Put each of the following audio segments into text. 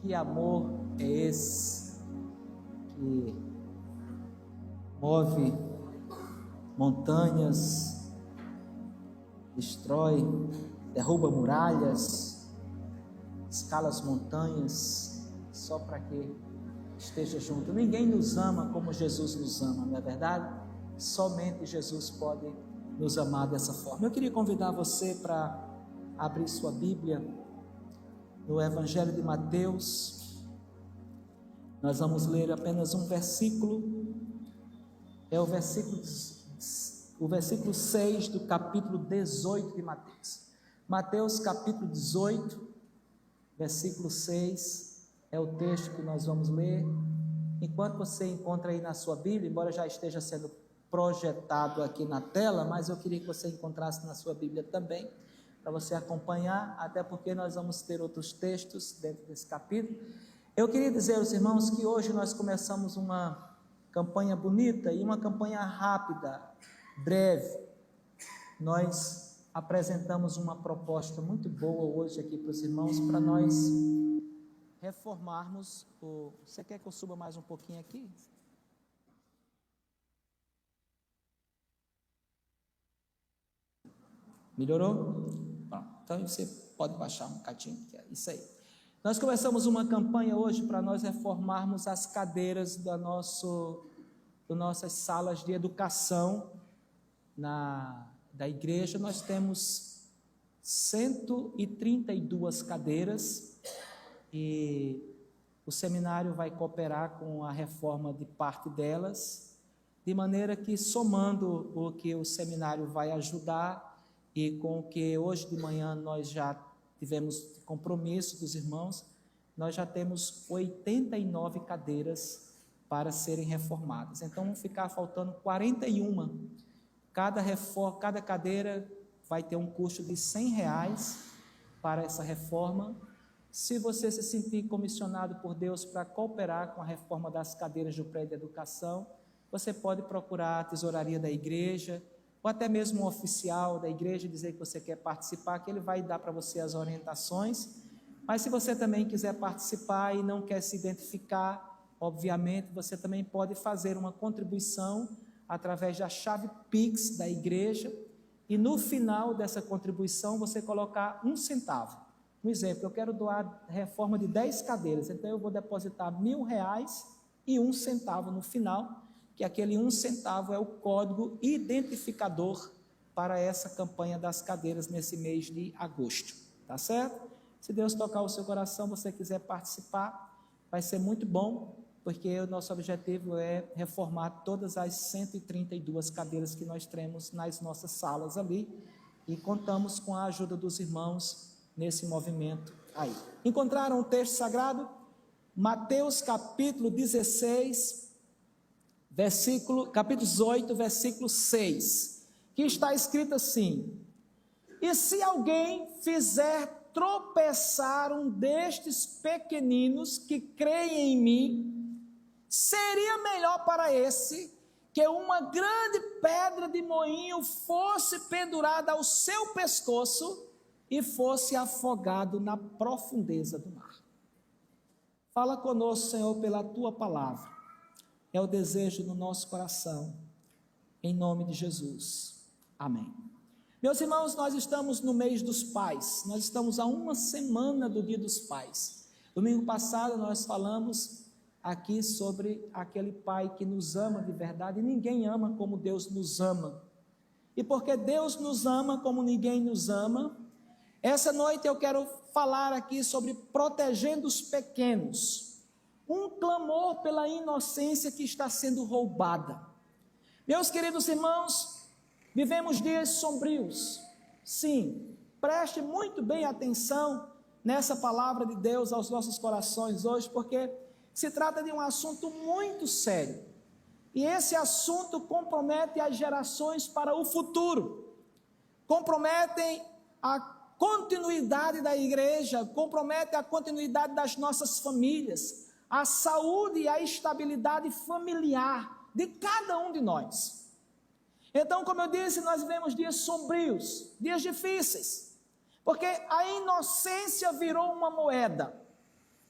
Que amor é esse que move montanhas, destrói, derruba muralhas, escala as montanhas, só para que esteja junto. Ninguém nos ama como Jesus nos ama, não é verdade? Somente Jesus pode nos amar dessa forma. Eu queria convidar você para abrir sua Bíblia no Evangelho de Mateus. Nós vamos ler apenas um versículo, é o versículo 6 do capítulo 18 de Mateus. Mateus capítulo 18, versículo 6, é o texto que nós vamos ler. Enquanto você encontra aí na sua Bíblia, embora já esteja sendo projetado aqui na tela, mas eu queria que você encontrasse na sua Bíblia também, para você acompanhar, até porque nós vamos ter outros textos dentro desse capítulo. Eu queria dizer aos irmãos que hoje nós começamos uma campanha bonita e uma campanha rápida, breve. Nós apresentamos uma proposta muito boa hoje aqui para os irmãos, para nós reformarmos o... Você quer que eu suba mais um pouquinho aqui? Melhorou? Bom, então você pode baixar um bocadinho, que é isso aí. Nós começamos uma campanha hoje para nós reformarmos as cadeiras das nossas salas de educação da igreja. Nós temos 132 cadeiras e o seminário vai cooperar com a reforma de parte delas, de maneira que, somando o que o seminário vai ajudar e com o que hoje de manhã nós já tivemos compromisso dos irmãos, nós já temos 89 cadeiras para serem reformadas. Então vão ficar faltando 41. Cada cadeira vai ter um custo de R$100 para essa reforma. Se você se sentir comissionado por Deus para cooperar com a reforma das cadeiras do prédio de educação, você pode procurar a tesouraria da igreja, ou até mesmo um oficial da igreja, dizer que você quer participar, que ele vai dar para você as orientações. Mas se você também quiser participar e não quer se identificar, obviamente, você também pode fazer uma contribuição através da chave Pix da igreja, e no final dessa contribuição você colocar R$1. Um exemplo, eu quero doar reforma de 10 cadeiras, então eu vou depositar R$1.000 e R$1 no final, que aquele R$1 é o código identificador para essa campanha das cadeiras nesse mês de agosto, tá certo? Se Deus tocar o seu coração, você quiser participar, vai ser muito bom, porque o nosso objetivo é reformar todas as 132 cadeiras que nós temos nas nossas salas ali, e contamos com a ajuda dos irmãos nesse movimento aí. Encontraram o texto sagrado? Mateus capítulo 16, capítulo 18, versículo 6, que está escrito assim: e se alguém fizer tropeçar um destes pequeninos que creem em mim, seria melhor para esse que uma grande pedra de moinho fosse pendurada ao seu pescoço e fosse afogado na profundeza do mar. Fala conosco, Senhor, pela tua palavra. É o desejo do nosso coração, em nome de Jesus. Amém. Meus irmãos, nós estamos no mês dos pais, nós estamos a uma semana do Dia dos Pais. Domingo passado nós falamos aqui sobre aquele pai que nos ama de verdade, e ninguém ama como Deus nos ama. E porque Deus nos ama como ninguém nos ama, essa noite eu quero falar aqui sobre protegendo os pequenos, um clamor pela inocência que está sendo roubada. Meus queridos irmãos, vivemos dias sombrios, sim, preste muito bem atenção nessa palavra de Deus aos nossos corações hoje, porque se trata de um assunto muito sério, e esse assunto compromete as gerações para o futuro, comprometem a continuidade da igreja, compromete a continuidade das nossas famílias, a saúde e a estabilidade familiar de cada um de nós. Então, como eu disse, nós vivemos dias sombrios, dias difíceis, porque a inocência virou uma moeda.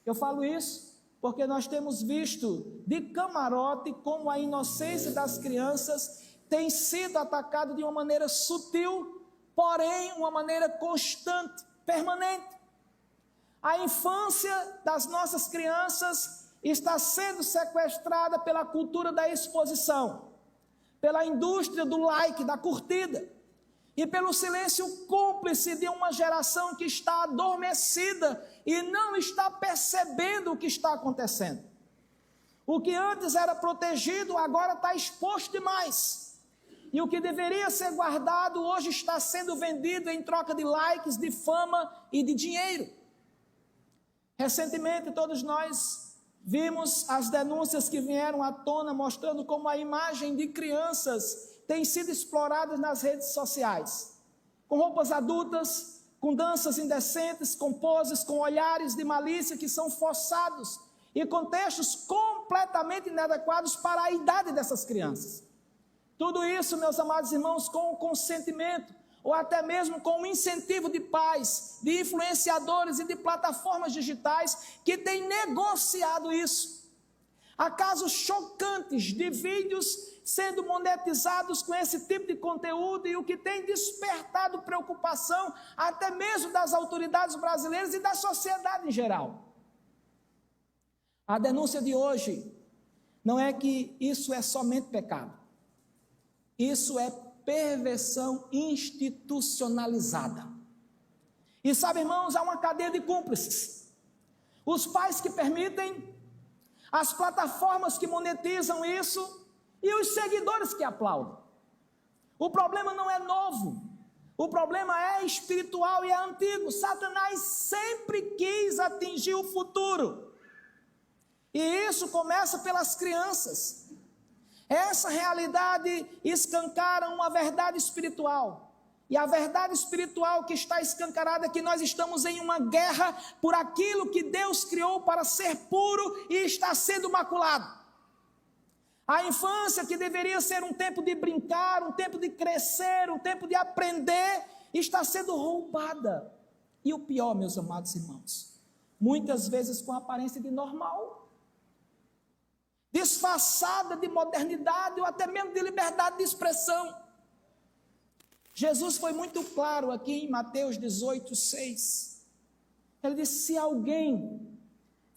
Eu falo isso porque nós temos visto de camarote como a inocência das crianças tem sido atacada de uma maneira sutil, porém uma maneira constante, permanente. A infância das nossas crianças está sendo sequestrada pela cultura da exposição, pela indústria do like, da curtida, e pelo silêncio cúmplice de uma geração que está adormecida e não está percebendo o que está acontecendo. O que antes era protegido agora está exposto demais. E o que deveria ser guardado hoje está sendo vendido em troca de likes, de fama e de dinheiro. Recentemente todos nós vimos as denúncias que vieram à tona mostrando como a imagem de crianças tem sido exploradas nas redes sociais, com roupas adultas, com danças indecentes, com poses, com olhares de malícia que são forçados e com textos completamente inadequados para a idade dessas crianças. Tudo isso, meus amados irmãos, com o consentimento ou até mesmo com o incentivo de pais, de influenciadores e de plataformas digitais que têm negociado isso. Há casos chocantes de vídeos sendo monetizados com esse tipo de conteúdo e o que tem despertado preocupação até mesmo das autoridades brasileiras e da sociedade em geral. A denúncia de hoje não é que isso é somente pecado. Isso é perversão institucionalizada. E sabe, irmãos, há uma cadeia de cúmplices. Os pais que permitem, as plataformas que monetizam isso e os seguidores que aplaudem. O problema não é novo, o problema é espiritual e é antigo. Satanás sempre quis atingir o futuro. E isso começa pelas crianças. Essa realidade escancara uma verdade espiritual. E a verdade espiritual que está escancarada é que nós estamos em uma guerra por aquilo que Deus criou para ser puro e está sendo maculado. A infância, que deveria ser um tempo de brincar, um tempo de crescer, um tempo de aprender, está sendo roubada. E o pior, meus amados irmãos, muitas vezes com aparência de normal, disfarçada de modernidade ou até mesmo de liberdade de expressão. Jesus foi muito claro aqui em Mateus 18:6. Ele disse: se alguém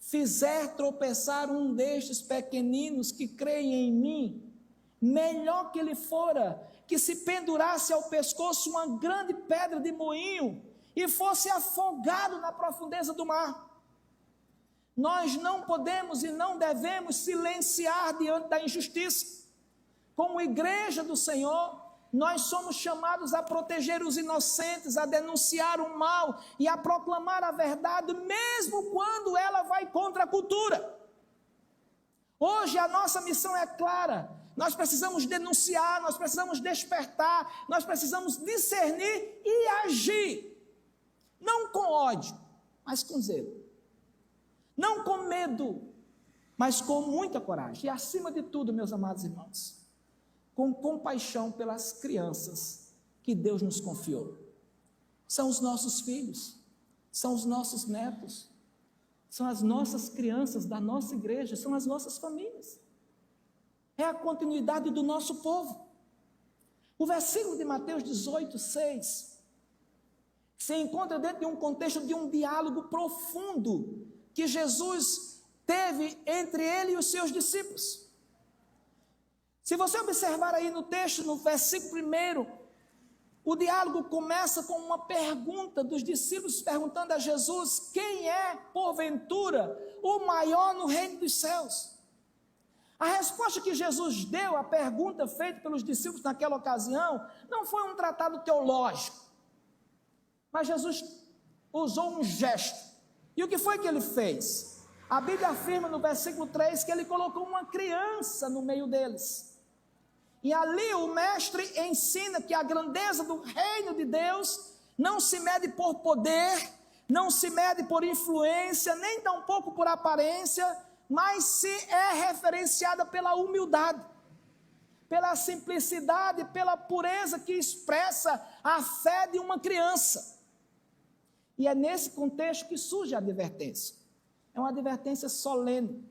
fizer tropeçar um destes pequeninos que creem em mim, melhor que ele fora que se pendurasse ao pescoço uma grande pedra de moinho e fosse afogado na profundeza do mar. Nós não podemos e não devemos silenciar diante da injustiça. Como igreja do Senhor, nós somos chamados a proteger os inocentes, a denunciar o mal e a proclamar a verdade, mesmo quando ela vai contra a cultura. Hoje a nossa missão é clara. Nós precisamos denunciar, nós precisamos despertar, nós precisamos discernir e agir. Não com ódio, mas com zelo. Não com medo, mas com muita coragem. E acima de tudo, meus amados irmãos, com compaixão pelas crianças que Deus nos confiou. São os nossos filhos, são os nossos netos, são as nossas crianças da nossa igreja, são as nossas famílias. É a continuidade do nosso povo. O versículo de Mateus 18:6 se encontra dentro de um contexto de um diálogo profundo que Jesus teve entre ele e os seus discípulos. Se você observar aí no texto, no versículo 1, o diálogo começa com uma pergunta dos discípulos perguntando a Jesus: quem é, porventura, o maior no reino dos céus? A resposta que Jesus deu à pergunta feita pelos discípulos naquela ocasião não foi um tratado teológico, mas Jesus usou um gesto. E o que foi que ele fez? A Bíblia afirma no versículo 3 que ele colocou uma criança no meio deles. E ali o mestre ensina que a grandeza do reino de Deus não se mede por poder, não se mede por influência, nem tampouco por aparência, mas se é referenciada pela humildade, pela simplicidade, pela pureza que expressa a fé de uma criança. E é nesse contexto que surge a advertência. É uma advertência solene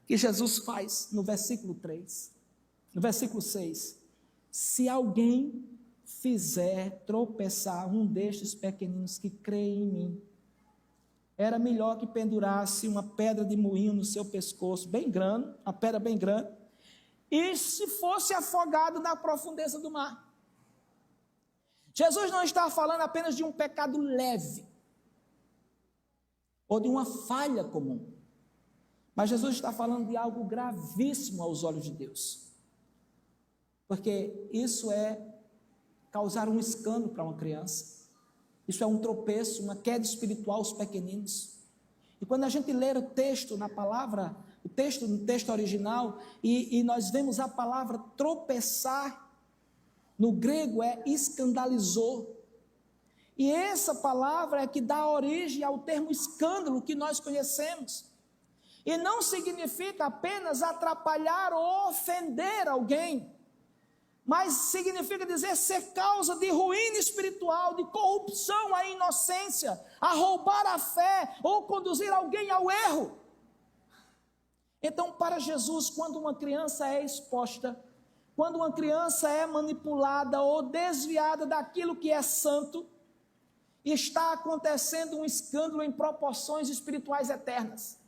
que Jesus faz no versículo 3. No versículo 6. Se alguém fizer tropeçar um destes pequeninos que creem em mim, era melhor que pendurasse uma pedra de moinho no seu pescoço, bem grande, uma pedra bem grande, e se fosse afogado na profundeza do mar. Jesus não está falando apenas de um pecado leve, ou de uma falha comum, mas Jesus está falando de algo gravíssimo aos olhos de Deus, porque isso é causar um escândalo para uma criança, isso é um tropeço, uma queda espiritual aos pequeninos. E quando a gente lê o texto na palavra, no texto original, e nós vemos a palavra tropeçar, no grego é escandalizou, e essa palavra é que dá origem ao termo escândalo que nós conhecemos, e não significa apenas atrapalhar ou ofender alguém, mas significa dizer ser causa de ruína espiritual, de corrupção à inocência, a roubar a fé ou conduzir alguém ao erro. Então, para Jesus, quando uma criança é exposta, quando uma criança é manipulada ou desviada daquilo que é santo, está acontecendo um escândalo em proporções espirituais eternas.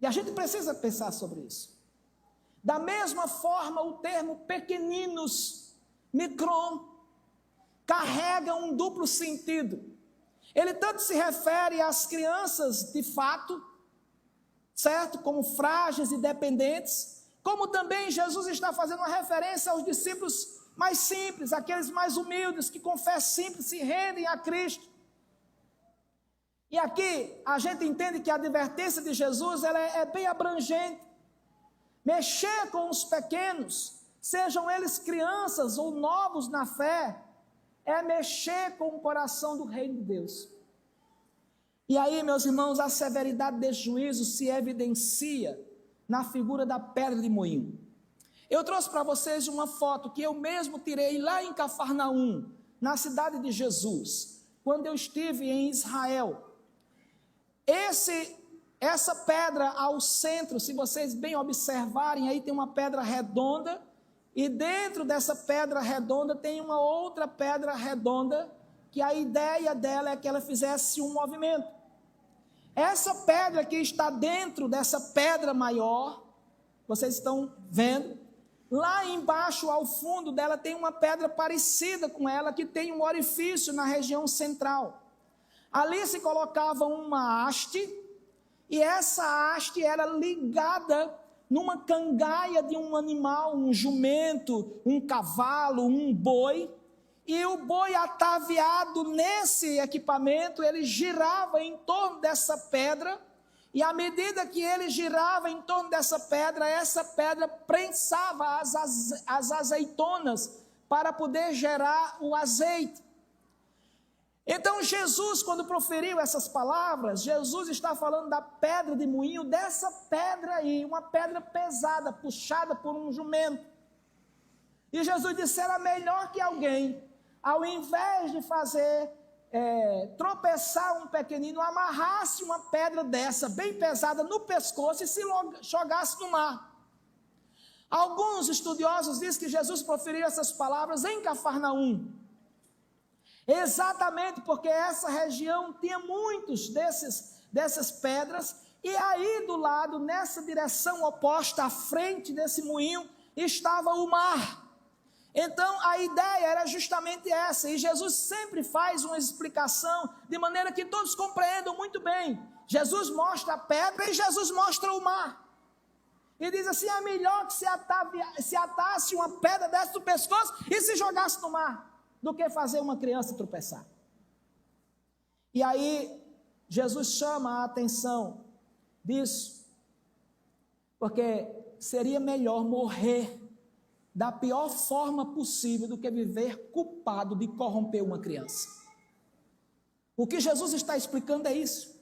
E a gente precisa pensar sobre isso. Da mesma forma, o termo pequeninos, micron, carrega um duplo sentido. Ele tanto se refere às crianças de fato, certo? Como frágeis e dependentes, como também Jesus está fazendo uma referência aos discípulos mais simples, aqueles mais humildes, que com fé simples se rendem a Cristo. E aqui a gente entende que a advertência de Jesus ela é bem abrangente. Mexer com os pequenos, sejam eles crianças ou novos na fé, é mexer com o coração do reino de Deus. E aí, meus irmãos, a severidade desse juízo se evidencia na figura da pedra de moinho. Eu trouxe para vocês uma foto que eu mesmo tirei lá em Cafarnaum, na cidade de Jesus, quando eu estive em Israel. Essa pedra ao centro, se vocês bem observarem, aí tem uma pedra redonda, e dentro dessa pedra redonda tem uma outra pedra redonda, que a ideia dela é que ela fizesse um movimento. Essa pedra que está dentro dessa pedra maior, vocês estão vendo, lá embaixo ao fundo dela tem uma pedra parecida com ela, que tem um orifício na região central. Ali se colocava uma haste, e essa haste era ligada numa cangaia de um animal, um jumento, um cavalo, um boi, e o boi ataviado nesse equipamento, ele girava em torno dessa pedra, e à medida que ele girava em torno dessa pedra, essa pedra prensava as azeitonas para poder gerar o azeite. Então Jesus, quando proferiu essas palavras, Jesus está falando da pedra de moinho, dessa pedra aí, uma pedra pesada, puxada por um jumento. E Jesus disse, era melhor que alguém, ao invés de fazer tropeçar um pequenino, amarrasse uma pedra dessa, bem pesada, no pescoço e se jogasse no mar. Alguns estudiosos dizem que Jesus proferiu essas palavras em Cafarnaum, exatamente porque essa região tinha muitos dessas pedras, e aí do lado, nessa direção oposta, à frente desse moinho, estava o mar. Então a ideia era justamente essa, e Jesus sempre faz uma explicação, de maneira que todos compreendam muito bem. Jesus mostra a pedra e Jesus mostra o mar, e diz assim, é melhor que se atasse uma pedra dessa do pescoço e se jogasse no mar, do que fazer uma criança tropeçar. E aí, Jesus chama a atenção disso, porque seria melhor morrer da pior forma possível do que viver culpado de corromper uma criança. O que Jesus está explicando é isso.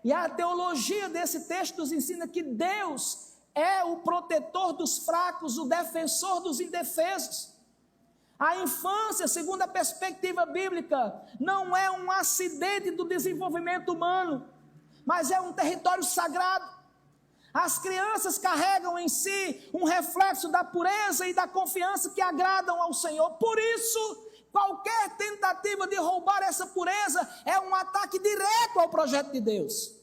E a teologia desse texto nos ensina que Deus é o protetor dos fracos, o defensor dos indefesos. A infância, segundo a perspectiva bíblica, não é um acidente do desenvolvimento humano, mas é um território sagrado. As crianças carregam em si um reflexo da pureza e da confiança que agradam ao Senhor. Por isso, qualquer tentativa de roubar essa pureza é um ataque direto ao projeto de Deus.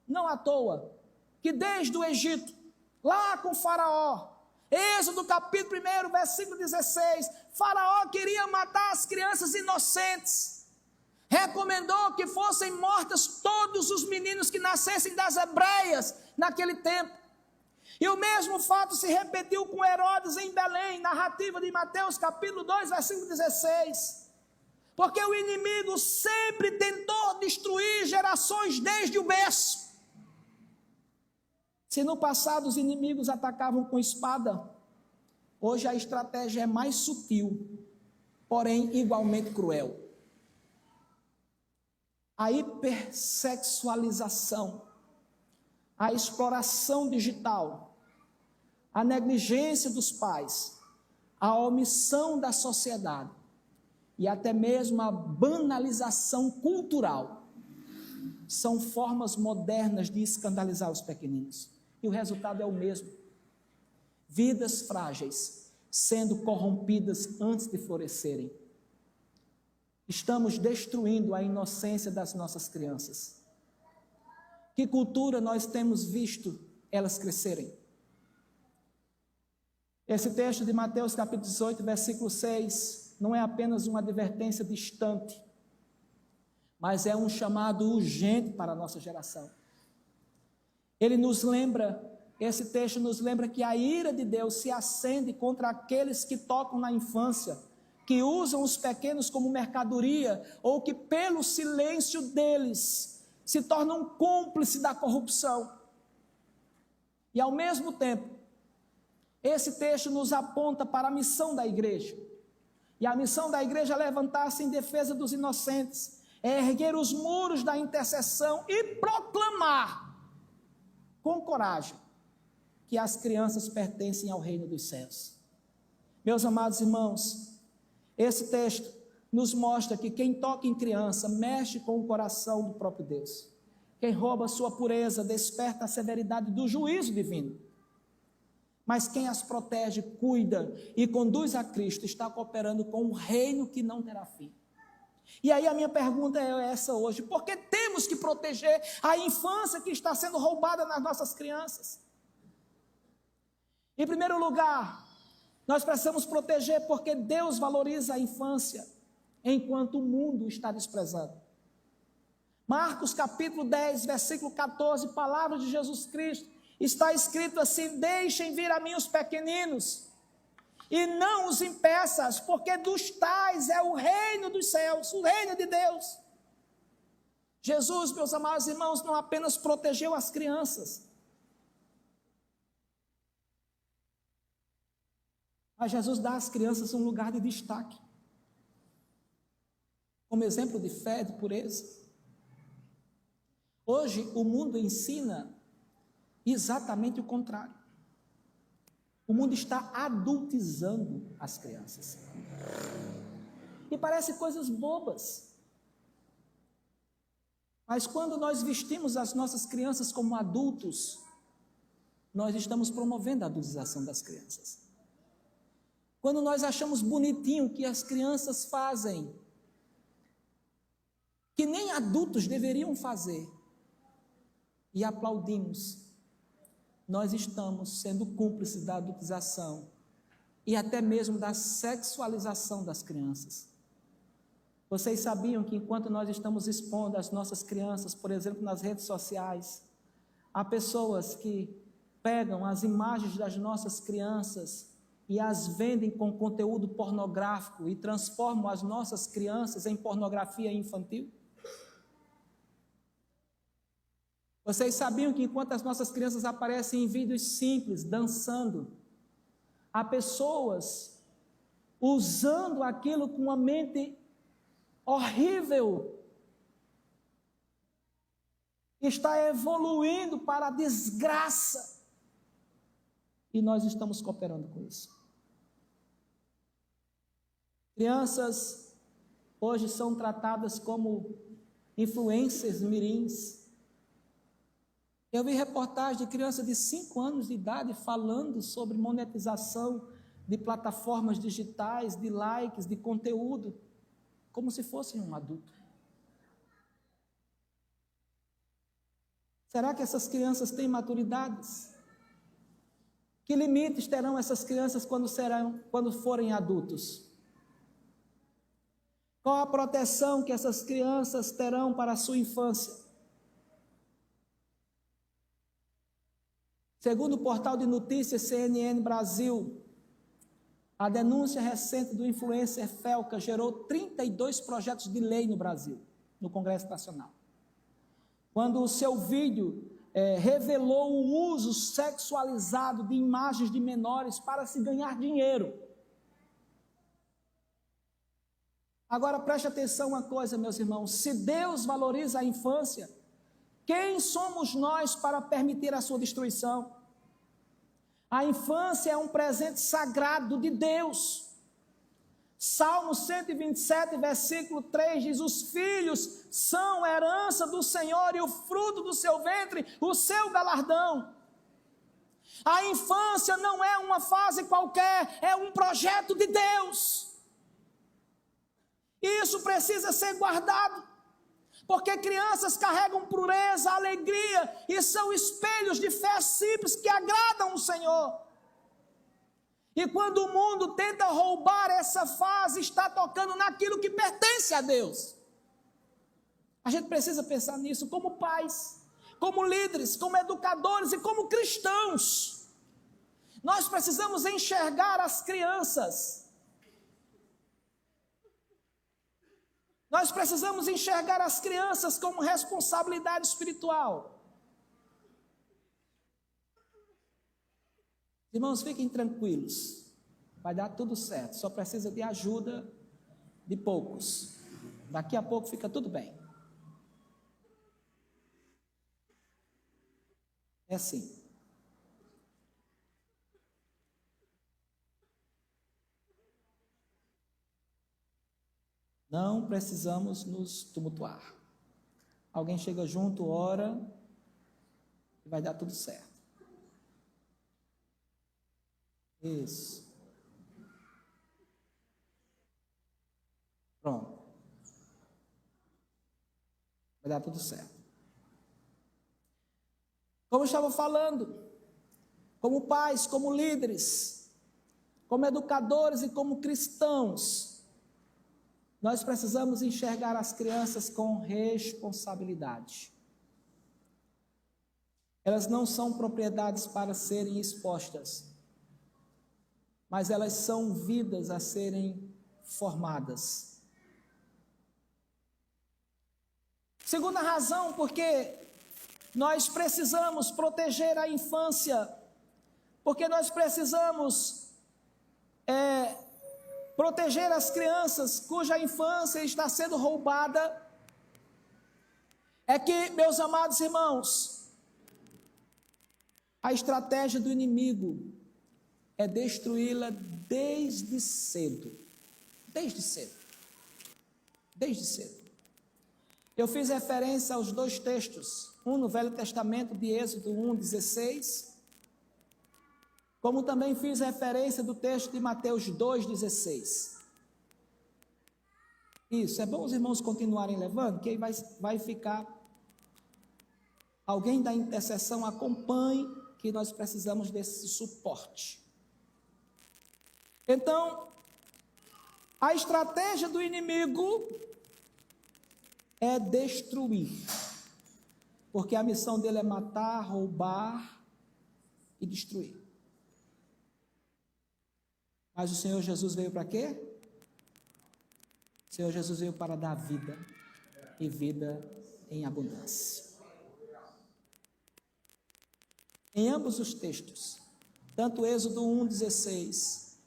Não à toa que desde o Egito, lá com Faraó, Êxodo capítulo 1, versículo 16, Faraó queria matar as crianças inocentes. Recomendou que fossem mortas todos os meninos que nascessem das hebreias naquele tempo. E o mesmo fato se repetiu com Herodes em Belém, narrativa de Mateus capítulo 2, versículo 16. Porque o inimigo sempre tentou destruir gerações desde o berço. Se no passado os inimigos atacavam com espada, hoje a estratégia é mais sutil, porém igualmente cruel. A hipersexualização, a exploração digital, a negligência dos pais, a omissão da sociedade e até mesmo a banalização cultural são formas modernas de escandalizar os pequeninos. E o resultado é o mesmo. Vidas frágeis sendo corrompidas antes de florescerem. Estamos destruindo a inocência das nossas crianças. Que cultura nós temos visto elas crescerem? Esse texto de Mateus capítulo 18, versículo 6, não é apenas uma advertência distante, mas é um chamado urgente para a nossa geração. Ele nos lembra, esse texto nos lembra que a ira de Deus se acende contra aqueles que tocam na infância, que usam os pequenos como mercadoria, ou que pelo silêncio deles se tornam cúmplices da corrupção. E ao mesmo tempo, esse texto nos aponta para a missão da igreja. E a missão da igreja é levantar-se em defesa dos inocentes, é erguer os muros da intercessão e proclamar com coragem que as crianças pertencem ao reino dos céus. Meus amados irmãos, esse texto nos mostra que quem toca em criança mexe com o coração do próprio Deus. Quem rouba sua pureza desperta a severidade do juízo divino. Mas quem as protege, cuida e conduz a Cristo está cooperando com um reino que não terá fim. E aí a minha pergunta é essa hoje: por que temos que proteger a infância que está sendo roubada nas nossas crianças? Em primeiro lugar, nós precisamos proteger porque Deus valoriza a infância, enquanto o mundo está desprezando. Marcos capítulo 10, versículo 14, palavra de Jesus Cristo, está escrito assim: deixem vir a mim os pequeninos, e não os impeças, porque dos tais é o reino dos céus, o reino de Deus. Jesus, meus amados irmãos, não apenas protegeu as crianças, mas Jesus dá às crianças um lugar de destaque, como exemplo de fé, de pureza. Hoje o mundo ensina exatamente o contrário. O mundo está adultizando as crianças. E parece coisas bobas. Mas quando nós vestimos as nossas crianças como adultos, nós estamos promovendo a adultização das crianças. Quando nós achamos bonitinho o que as crianças fazem, que nem adultos deveriam fazer, e aplaudimos, nós estamos sendo cúmplices da adultização e até mesmo da sexualização das crianças. Vocês sabiam que enquanto nós estamos expondo as nossas crianças, por exemplo, nas redes sociais, há pessoas que pegam as imagens das nossas crianças e as vendem com conteúdo pornográfico e transformam as nossas crianças em pornografia infantil? Vocês sabiam que enquanto as nossas crianças aparecem em vídeos simples, dançando, há pessoas usando aquilo com uma mente horrível, está evoluindo para a desgraça, e nós estamos cooperando com isso. Crianças hoje são tratadas como influências mirins, Eu vi reportagem de criança de 5 anos de idade falando sobre monetização de plataformas digitais, de likes, de conteúdo, como se fosse um adulto. Será que essas crianças têm maturidades? Que limites terão essas crianças quando forem adultos? Qual a proteção que essas crianças terão para a sua infância? Segundo o portal de notícias CNN Brasil, a denúncia recente do influencer Felca gerou 32 projetos de lei no Brasil, no Congresso Nacional. Quando o seu vídeo revelou o uso sexualizado de imagens de menores para se ganhar dinheiro. Agora preste atenção uma coisa, meus irmãos, se Deus valoriza a infância, quem somos nós para permitir a sua destruição? A infância é um presente sagrado de Deus. Salmo 127, versículo 3 diz: os filhos são herança do Senhor e o fruto do seu ventre, o seu galardão. A infância não é uma fase qualquer, é um projeto de Deus. Isso precisa ser guardado, porque crianças carregam pureza, alegria e são espelhos de fé simples que agradam o Senhor. E quando o mundo tenta roubar essa fase, está tocando naquilo que pertence a Deus. A gente precisa pensar nisso como pais, como líderes, como educadores e como cristãos. Nós precisamos enxergar as crianças. Nós precisamos enxergar as crianças como responsabilidade espiritual. Irmãos, fiquem tranquilos, vai dar tudo certo, só precisa de ajuda de poucos. Daqui a pouco fica tudo bem. É assim. Não precisamos nos tumultuar. Alguém chega junto, ora, e vai dar tudo certo. Isso. Pronto. Vai dar tudo certo. Como eu estava falando, como pais, como líderes, como educadores e como cristãos, nós precisamos enxergar as crianças com responsabilidade. Elas não são propriedades para serem expostas, mas elas são vidas a serem formadas. Segunda razão, porque nós precisamos proteger a infância, porque nós precisamos proteger as crianças cuja infância está sendo roubada, é que, meus amados irmãos, a estratégia do inimigo é destruí-la desde cedo. Desde cedo. Desde cedo. Eu fiz referência aos 2 textos, um no Velho Testamento de Êxodo 1:16, como também fiz referência do texto de Mateus 2:16. Isso, é bom os irmãos continuarem levando, que aí vai ficar. Alguém da intercessão acompanhe, que nós precisamos desse suporte. Então, a estratégia do inimigo é destruir, porque a missão dele é matar, roubar e destruir. Mas o Senhor Jesus veio para quê? O Senhor Jesus veio para dar vida, e vida em abundância. Em ambos os textos, tanto Êxodo 1:16,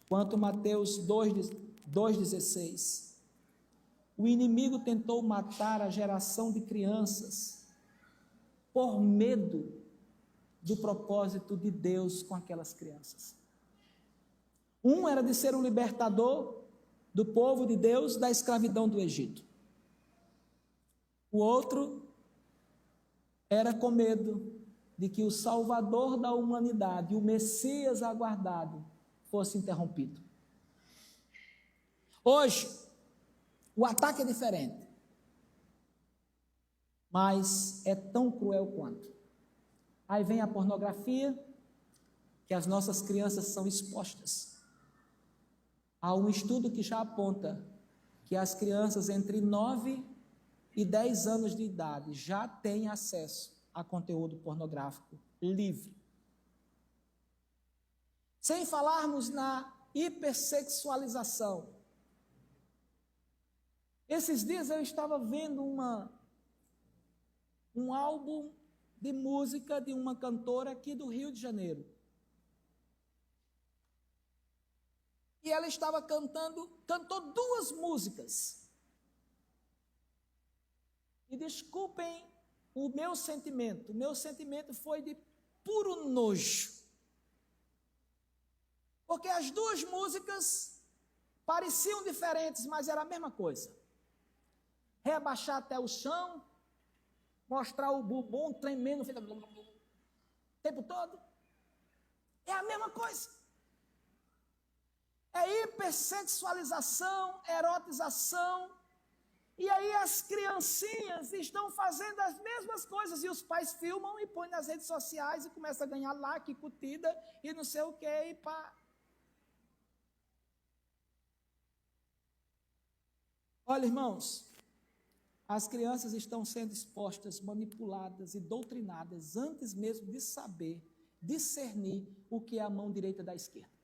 quanto Mateus 2:16, o inimigo tentou matar a geração de crianças por medo do propósito de Deus com aquelas crianças. Um era de ser o libertador do povo de Deus da escravidão do Egito. O outro era com medo de que o Salvador da humanidade, o Messias aguardado, fosse interrompido. Hoje, o ataque é diferente, mas é tão cruel quanto. Aí vem a pornografia, que as nossas crianças são expostas. Há um estudo que já aponta que as crianças entre 9 e 10 anos de idade já têm acesso a conteúdo pornográfico livre. Sem falarmos na hipersexualização. Esses dias eu estava vendo um álbum de música de uma cantora aqui do Rio de Janeiro. E ela estava cantou 2 músicas. E desculpem o meu sentimento foi de puro nojo. Porque as 2 músicas pareciam diferentes, mas era a mesma coisa. Rebaixar até o chão, mostrar o bumbum tremendo, fica o tempo todo. É a mesma coisa. É hipersexualização, erotização, e aí as criancinhas estão fazendo as mesmas coisas, e os pais filmam e põem nas redes sociais e começam a ganhar like, curtida, e não sei o que, e pá. Olha, irmãos, as crianças estão sendo expostas, manipuladas e doutrinadas antes mesmo de saber discernir o que é a mão direita da esquerda.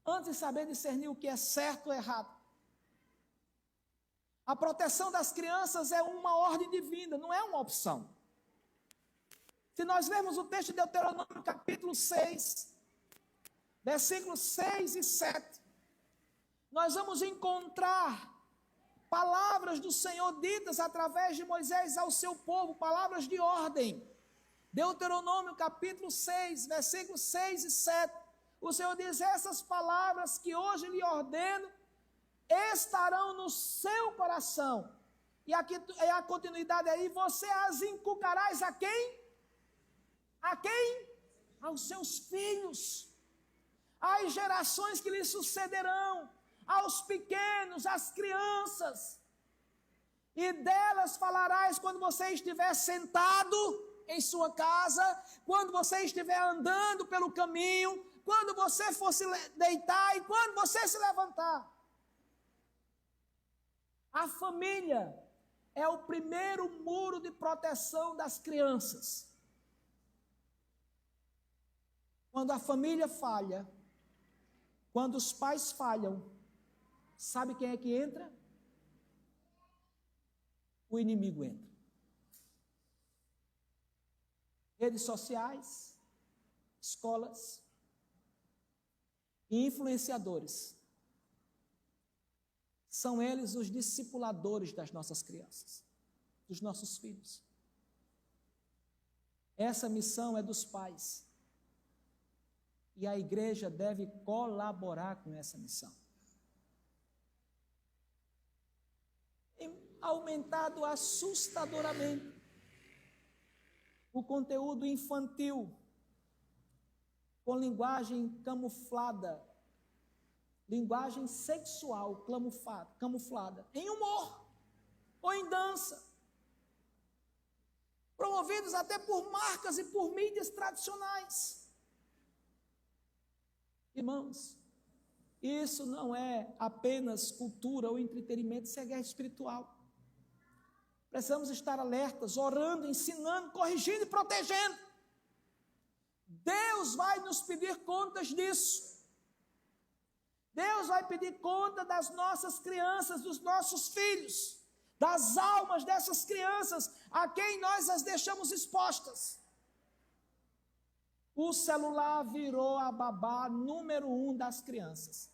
Antes de saber discernir o que é certo ou errado. A proteção das crianças é uma ordem divina, não é uma opção. Se nós lermos o texto de Deuteronômio capítulo 6, versículos 6 e 7, nós vamos encontrar palavras do Senhor ditas através de Moisés ao seu povo, palavras de ordem. Deuteronômio capítulo 6, versículos 6 e 7. O Senhor diz: essas palavras que hoje lhe ordeno estarão no seu coração. E aqui é a continuidade aí: você as inculcarás a quem? A quem? Aos seus filhos, às gerações que lhe sucederão, aos pequenos, às crianças. E delas falarás quando você estiver sentado em sua casa, quando você estiver andando pelo caminho, quando você for se deitar e quando você se levantar. A família é o primeiro muro de proteção das crianças. Quando a família falha, quando os pais falham, sabe quem é que entra? O inimigo entra. Redes sociais, escolas e influenciadores. São eles os discipuladores das nossas crianças, dos nossos filhos. Essa missão é dos pais. E a igreja deve colaborar com essa missão. Tem aumentado assustadoramente o conteúdo infantil, com linguagem camuflada, linguagem sexual camuflada, em humor ou em dança, promovidos até por marcas e por mídias tradicionais. Irmãos, isso não é apenas cultura ou entretenimento, isso é guerra espiritual. Precisamos estar alertas, orando, ensinando, corrigindo e protegendo. Deus vai nos pedir contas disso. Deus vai pedir conta das nossas crianças, dos nossos filhos, das almas dessas crianças, a quem nós as deixamos expostas. O celular virou a babá número 1 das crianças.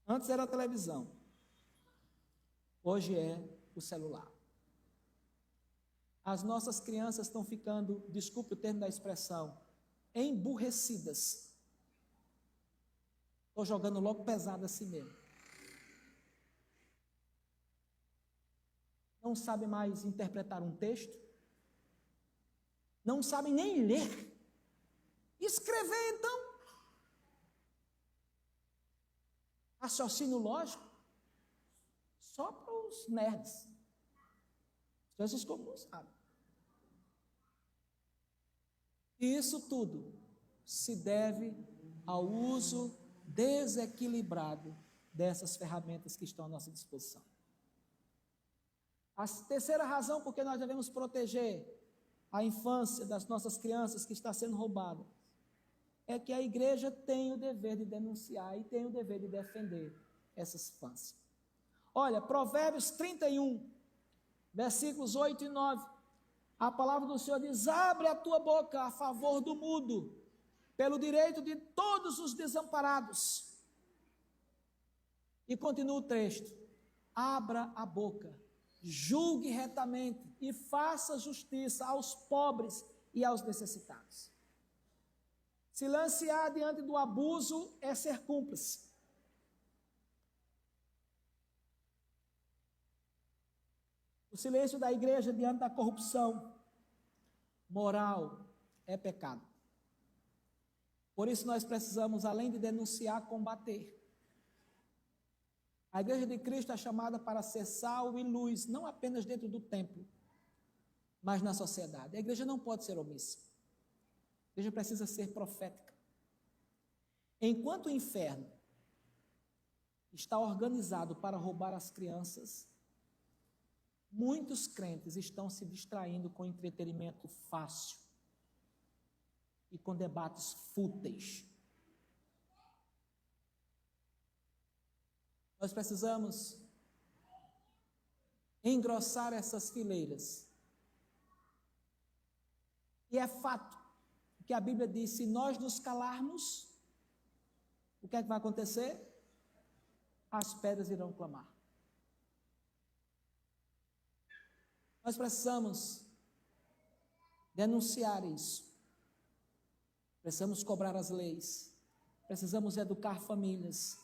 Antes era a televisão, hoje é o celular. As nossas crianças estão ficando, desculpe o termo da expressão, emburrecidas. Estou jogando logo pesado assim mesmo. não sabem mais interpretar um texto, não sabem nem ler, escrever então. Raciocínio lógico, só para os nerds. As pessoas comuns sabem. E isso tudo se deve ao uso desequilibrado dessas ferramentas que estão à nossa disposição. A terceira razão por que nós devemos proteger a infância das nossas crianças que está sendo roubada é que a igreja tem o dever de denunciar e tem o dever de defender essa infância. Olha, Provérbios 31, versículos 8 e 9, a palavra do Senhor diz: abre a tua boca a favor do mudo, pelo direito de todos os desamparados. E continua o texto: abra a boca, julgue retamente e faça justiça aos pobres e aos necessitados. Silenciar diante do abuso é ser cúmplice. O silêncio da igreja diante da corrupção moral é pecado. Por isso nós precisamos, além de denunciar, combater. A igreja de Cristo é chamada para ser sal e luz, não apenas dentro do templo, mas na sociedade. A igreja não pode ser omissa. A igreja precisa ser profética. Enquanto o inferno está organizado para roubar as crianças, muitos crentes estão se distraindo com entretenimento fácil e com debates fúteis. Nós precisamos engrossar essas fileiras. E é fato que a Bíblia diz: se nós nos calarmos, o que é que vai acontecer? As pedras irão clamar. Nós precisamos denunciar isso. Precisamos cobrar as leis. Precisamos educar famílias.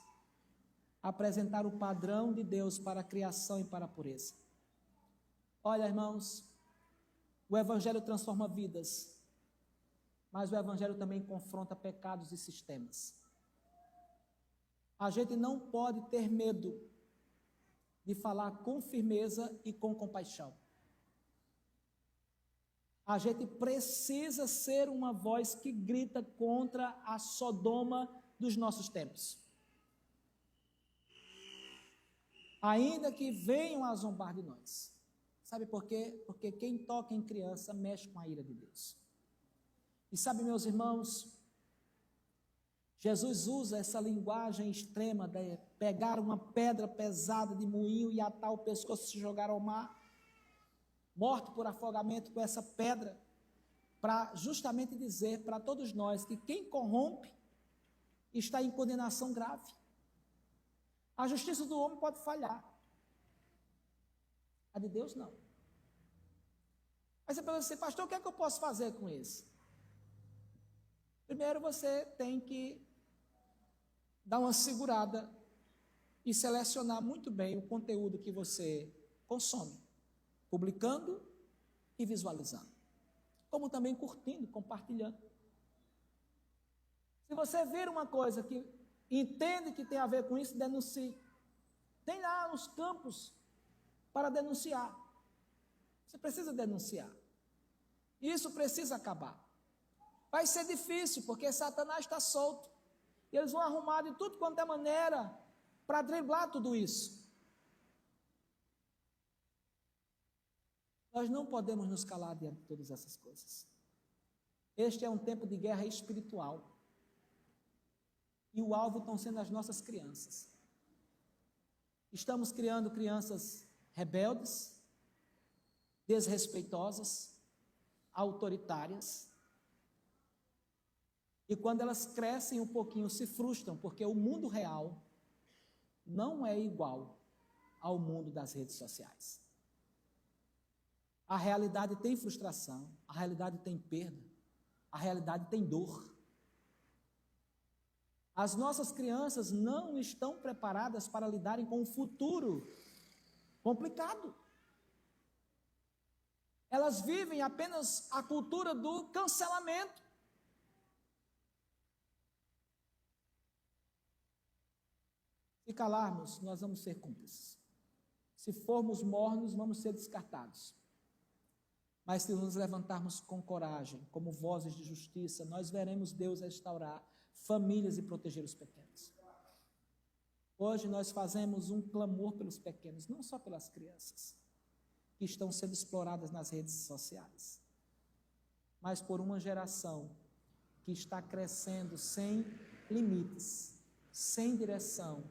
Apresentar o padrão de Deus para a criação e para a pureza. Olha, irmãos, o Evangelho transforma vidas, mas o Evangelho também confronta pecados e sistemas. A gente não pode ter medo de falar com firmeza e com compaixão. A gente precisa ser uma voz que grita contra a Sodoma dos nossos tempos. Ainda que venham a zombar de nós. Sabe por quê? Porque quem toca em criança mexe com a ira de Deus. E sabe, meus irmãos, Jesus usa essa linguagem extrema de pegar uma pedra pesada de moinho e atar o pescoço e se jogar ao mar, morto por afogamento com essa pedra, para justamente dizer para todos nós que quem corrompe está em condenação grave. A justiça do homem pode falhar, a de Deus não. Aí você pergunta assim: pastor, o que é que eu posso fazer com isso? Primeiro você tem que dar uma segurada e selecionar muito bem o conteúdo que você consome, publicando e visualizando, como também curtindo, compartilhando. Se você vir uma coisa que entende que tem a ver com isso, denuncie. Tem lá os campos para denunciar. Você precisa denunciar. Isso precisa acabar. Vai ser difícil, porque Satanás está solto. E eles vão arrumar de tudo quanto é maneira para driblar tudo isso. Nós não podemos nos calar diante de todas essas coisas. Este é um tempo de guerra espiritual. E o alvo estão sendo as nossas crianças. Estamos criando crianças rebeldes, desrespeitosas, autoritárias. E quando elas crescem um pouquinho, se frustram, porque o mundo real não é igual ao mundo das redes sociais. A realidade tem frustração, a realidade tem perda, a realidade tem dor. As nossas crianças não estão preparadas para lidarem com um futuro complicado. Elas vivem apenas a cultura do cancelamento. Se calarmos, nós vamos ser cúmplices. Se formos mornos, vamos ser descartados. Mas se nos levantarmos com coragem, como vozes de justiça, nós veremos Deus restaurar famílias e proteger os pequenos. Hoje nós fazemos um clamor pelos pequenos, não só pelas crianças, que estão sendo exploradas nas redes sociais, mas por uma geração que está crescendo sem limites, sem direção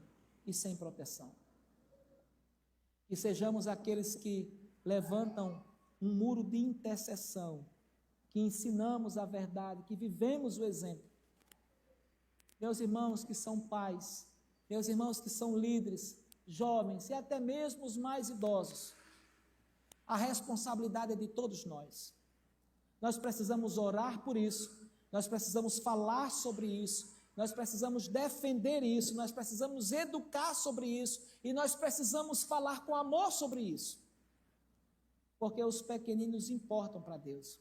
e sem proteção. Que sejamos aqueles que levantam um muro de intercessão, que ensinamos a verdade, que vivemos o exemplo. Meus irmãos que são pais, meus irmãos que são líderes, jovens e até mesmo os mais idosos, a responsabilidade é de todos nós. Nós precisamos orar por isso, nós precisamos falar sobre isso, nós precisamos defender isso, nós precisamos educar sobre isso e nós precisamos falar com amor sobre isso. Porque os pequeninos importam para Deus.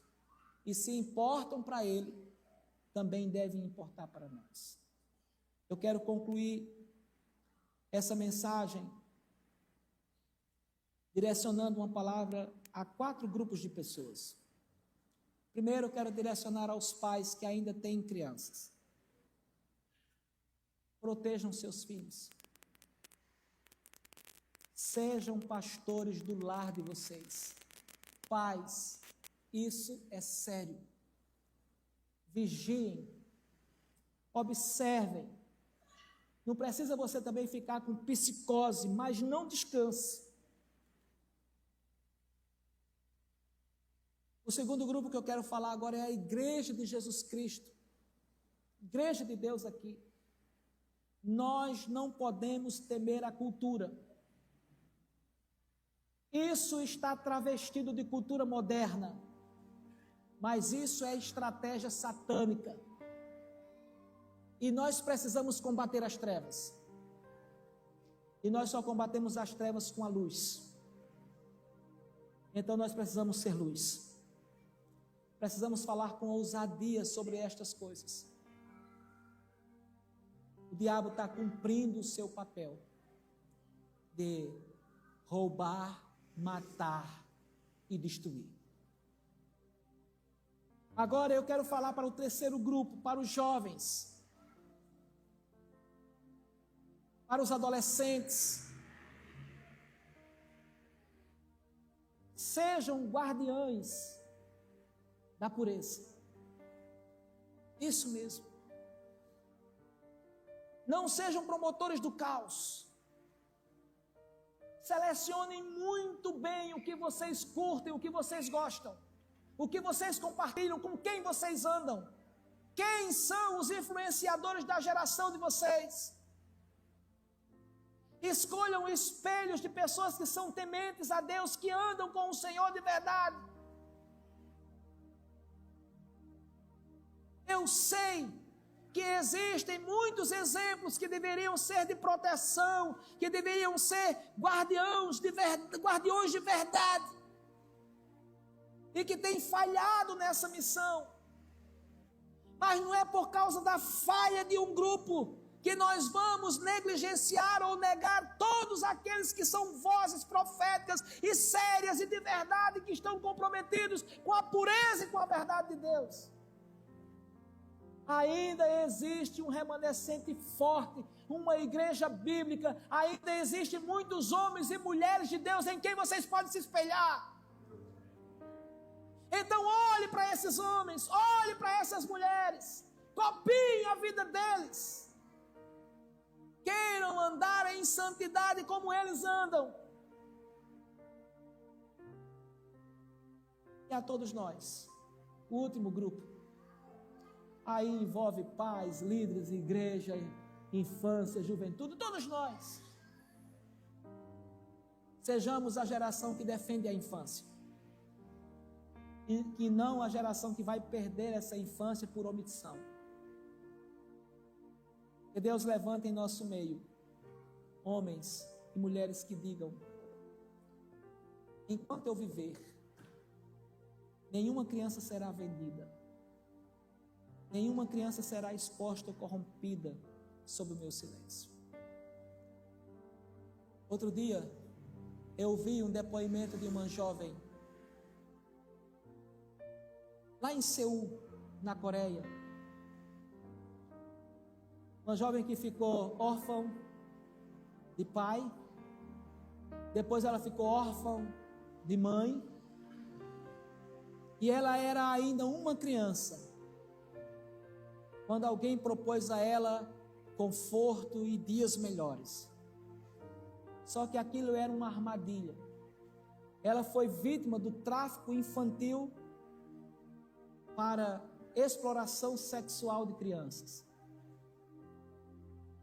E se importam para Ele, também devem importar para nós. Eu quero concluir essa mensagem direcionando uma palavra a 4 grupos de pessoas. Primeiro, eu quero direcionar aos pais que ainda têm crianças. Protejam seus filhos. Sejam pastores do lar de vocês. Pais, isso é sério. Vigiem, observem. Não precisa você também ficar com psicose, mas não descanse. O segundo grupo que eu quero falar agora é a Igreja de Jesus Cristo. Igreja de Deus aqui. Nós não podemos temer a cultura. Isso está travestido de cultura moderna, mas isso é estratégia satânica. E nós precisamos combater as trevas. E nós só combatemos as trevas com a luz. Então nós precisamos ser luz. Precisamos falar com ousadia sobre estas coisas. O diabo está cumprindo o seu papel de roubar, matar e destruir. Agora eu quero falar para o terceiro grupo, para os jovens, para os adolescentes. Sejam guardiães da pureza. Isso mesmo. Não sejam promotores do caos. Selecionem muito bem o que vocês curtem, o que vocês gostam, o que vocês compartilham, com quem vocês andam. Quem são os influenciadores da geração de vocês? Escolham espelhos de pessoas que são tementes a Deus, que andam com o Senhor de verdade. Eu sei que existem muitos exemplos que deveriam ser de proteção, que deveriam ser guardiões de verdade, e que têm falhado nessa missão. Mas não é por causa da falha de um grupo que nós vamos negligenciar ou negar todos aqueles que são vozes proféticas e sérias e de verdade, que estão comprometidos com a pureza e com a verdade de Deus. Ainda existe um remanescente forte, uma igreja bíblica, ainda existem muitos homens e mulheres de Deus em quem vocês podem se espelhar. Então olhe para esses homens, olhe para essas mulheres, copiem a vida deles, queiram andar em santidade como eles andam. E a todos nós, o último grupo, aí envolve pais, líderes, igreja, infância, juventude, todos nós. Sejamos a geração que defende a infância. E não a geração que vai perder essa infância por omissão. Que Deus levante em nosso meio homens e mulheres que digam: enquanto eu viver, Nenhuma criança será vendida. Nenhuma criança será exposta ou corrompida sob o meu silêncio. Outro dia, eu vi um depoimento de uma jovem lá em Seul, na Coreia. Uma jovem que ficou órfã de pai, depois ela ficou órfã de mãe, e ela era ainda uma criança, quando alguém propôs a ela conforto e dias melhores. Só que aquilo era uma armadilha. Ela foi vítima do tráfico infantil para exploração sexual de crianças.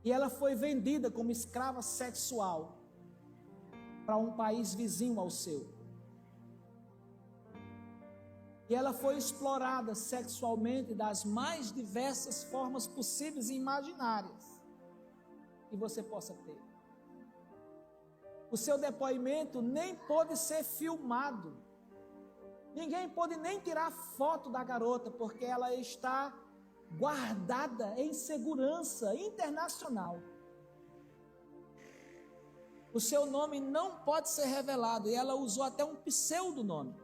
E ela foi vendida como escrava sexual para um país vizinho ao seu. E ela foi explorada sexualmente das mais diversas formas possíveis e imaginárias que você possa ter. O seu depoimento nem pôde ser filmado. Ninguém pôde nem tirar foto da garota, porque ela está guardada em segurança internacional. O seu nome não pode ser revelado, e ela usou até um pseudonome.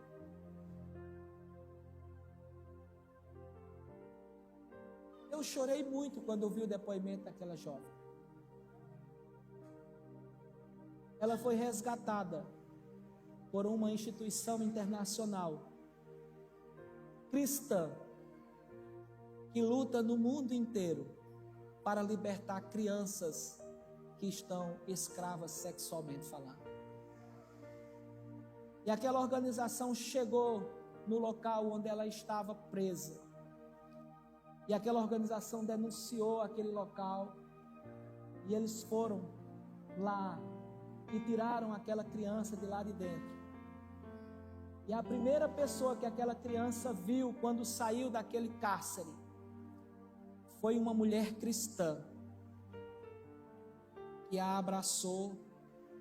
Eu chorei muito quando ouvi o depoimento daquela jovem. Ela foi resgatada por uma instituição internacional cristã que luta no mundo inteiro para libertar crianças que estão escravas sexualmente falando. E aquela organização chegou no local onde ela estava presa. E aquela organização denunciou aquele local. E eles foram lá e tiraram aquela criança de lá de dentro. E a primeira pessoa que aquela criança viu quando saiu daquele cárcere foi uma mulher cristã que a abraçou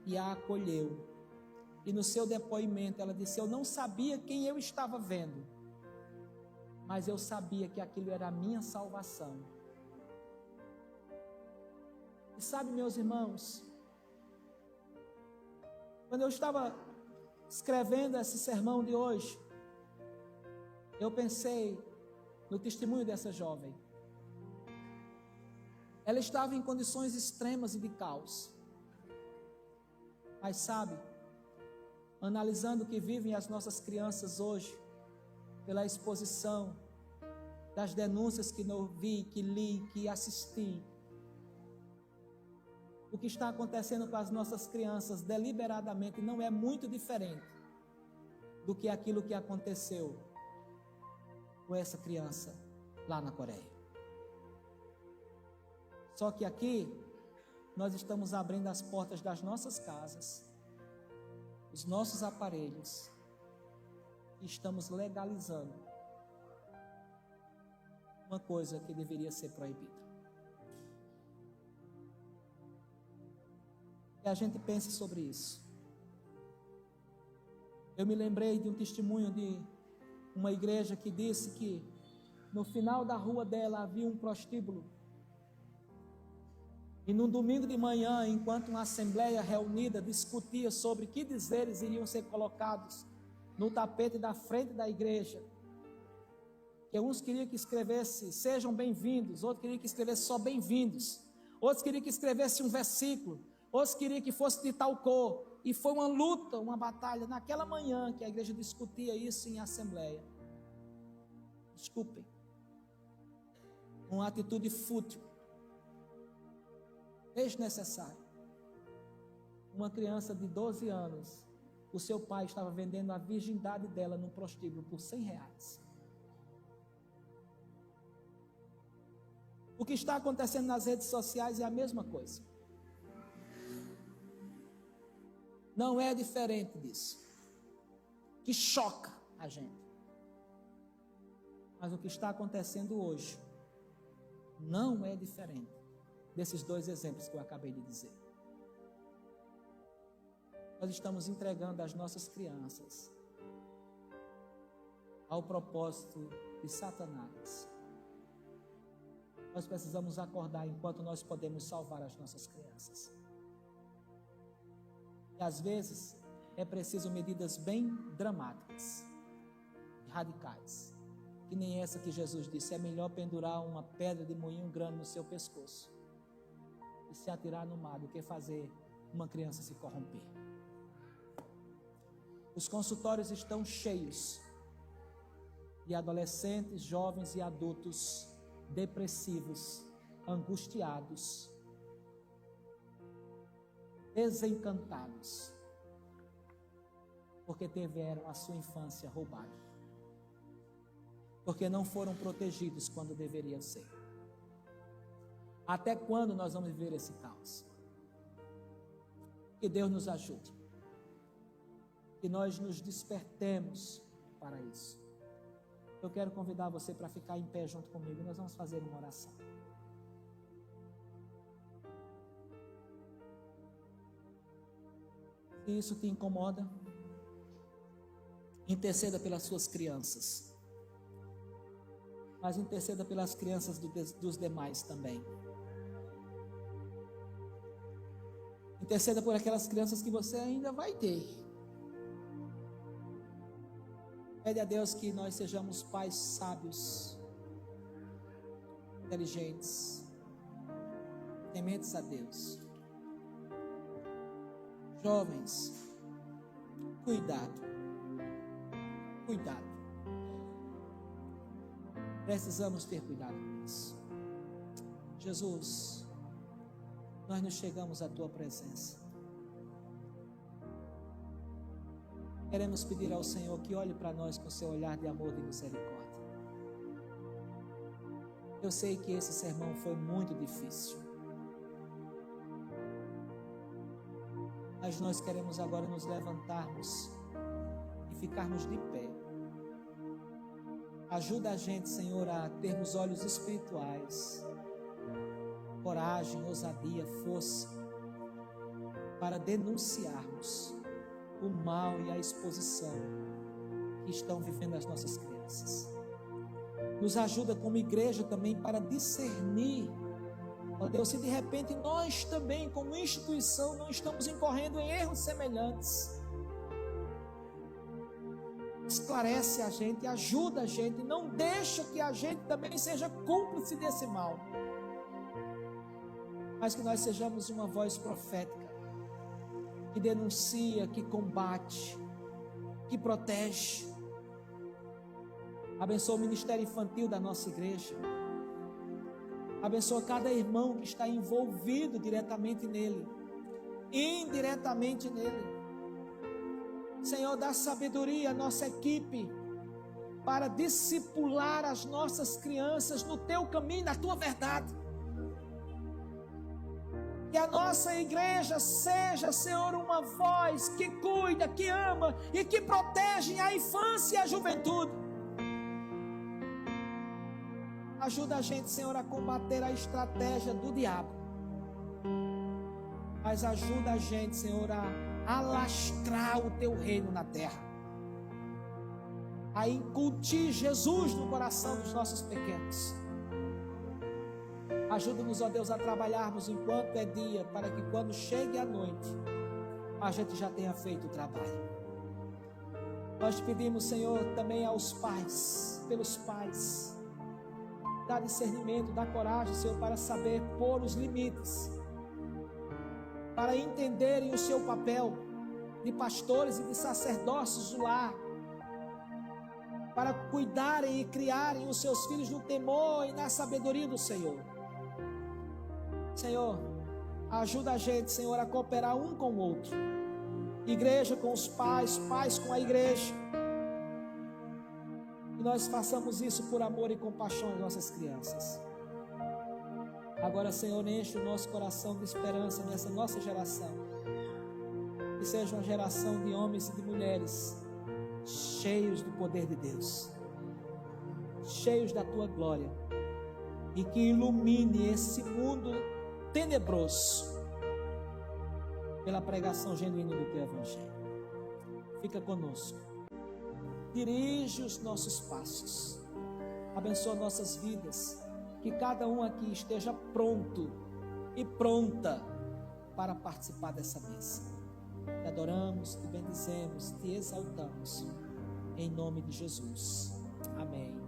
e a acolheu. E no seu depoimento ela disse: eu não sabia quem eu estava vendo, mas eu sabia que aquilo era a minha salvação. E sabe, meus irmãos, quando eu estava escrevendo esse sermão de hoje, eu pensei no testemunho dessa jovem. Ela estava em condições extremas e de caos. Mas sabe, analisando o que vivem as nossas crianças hoje, pela exposição das denúncias que eu vi, que li, que assisti, o que está acontecendo com as nossas crianças deliberadamente não é muito diferente do que aquilo que aconteceu com essa criança lá na Coreia. Só que aqui nós estamos abrindo as portas das nossas casas, os nossos aparelhos, e estamos legalizando uma coisa que deveria ser proibida. Que a gente pense sobre isso. Eu me lembrei de um testemunho de uma igreja que disse que no final da rua dela havia um prostíbulo. E num domingo de manhã, enquanto uma assembleia reunida discutia sobre que dizeres iriam ser colocados no tapete da frente da igreja, que uns queriam que escrevesse sejam bem-vindos, outros queriam que escrevesse só bem-vindos, outros queriam que escrevesse um versículo, outros queriam que fosse de tal cor. E foi uma luta, uma batalha naquela manhã que a igreja discutia isso em assembleia. Desculpem, uma atitude fútil, desnecessária. Uma criança de 12 anos, o seu pai estava vendendo a virgindade dela num prostíbulo por R$100. O que está acontecendo nas redes sociais é a mesma coisa. Não é diferente disso, que choca a gente. Mas o que está acontecendo hoje não é diferente desses dois exemplos que eu acabei de dizer. Nós estamos entregando as nossas crianças ao propósito de Satanás. Nós precisamos acordar enquanto nós podemos salvar as nossas crianças. E às vezes é preciso medidas bem dramáticas, radicais, que nem essa que Jesus disse: é melhor pendurar uma pedra de moinho grande no seu pescoço e se atirar no mar do que fazer uma criança se corromper. Os consultórios estão cheios de adolescentes, jovens e adultos depressivos, angustiados, desencantados, porque tiveram a sua infância roubada, porque não foram protegidos quando deveriam ser. Até quando nós vamos viver esse caos? Que Deus nos ajude, que nós nos despertemos para isso. Eu quero convidar você para ficar em pé junto comigo. Nós vamos fazer uma oração. Se isso te incomoda, interceda pelas suas crianças, mas interceda pelas crianças dos demais também. Interceda por aquelas crianças que você ainda vai ter. Pede a Deus que nós sejamos pais sábios, inteligentes, tementes a Deus. Jovens, cuidado. Precisamos ter cuidado com isso. Jesus, nós nos chegamos à Tua presença. Queremos pedir ao Senhor que olhe para nós com seu olhar de amor e de misericórdia. Eu sei que esse sermão foi muito difícil, mas nós queremos agora nos levantarmos e ficarmos de pé. Ajuda a gente, Senhor, a termos olhos espirituais, coragem, ousadia, força, para denunciarmos o mal e a exposição que estão vivendo as nossas crianças. Nos ajuda como igreja também para discernir, ó Deus, se de repente nós também como instituição não estamos incorrendo em erros semelhantes. Esclarece a gente, ajuda a gente, não deixa que a gente também seja cúmplice desse mal, mas que nós sejamos uma voz profética, que denuncia, que combate, que protege. Abençoa o ministério infantil da nossa igreja. Abençoa cada irmão que está envolvido diretamente nele, indiretamente nele. Senhor, dá sabedoria à nossa equipe para discipular as nossas crianças no Teu caminho, na Tua verdade. Que a nossa igreja seja, Senhor, uma voz que cuida, que ama e que protege a infância e a juventude. Ajuda a gente, Senhor, a combater a estratégia do diabo. Mas ajuda a gente, Senhor, a alastrar o Teu reino na terra. A incutir Jesus no coração dos nossos pequenos. Ajuda-nos, ó Deus, a trabalharmos enquanto é dia, para que quando chegue a noite, a gente já tenha feito o trabalho. Nós te pedimos, Senhor, também aos pais, pelos pais, dá discernimento, dá coragem, Senhor, para saber pôr os limites, para entenderem o seu papel de pastores e de sacerdócios do lar, para cuidarem e criarem os seus filhos no temor e na sabedoria do Senhor. Senhor, ajuda a gente, Senhor, a cooperar um com o outro. Igreja com os pais, pais com a igreja. E nós façamos isso por amor e compaixão às nossas crianças. Agora, Senhor, enche o nosso coração de esperança nessa nossa geração. Que seja uma geração de homens e de mulheres cheios do poder de Deus, cheios da Tua glória, e que ilumine esse mundo tenebroso pela pregação genuína do Teu Evangelho. Fica conosco. dirige os nossos passos, abençoa nossas vidas, que cada um aqui esteja pronto e pronta para participar dessa mesa. Te adoramos, te bendizemos, te exaltamos, em nome de Jesus. Amém.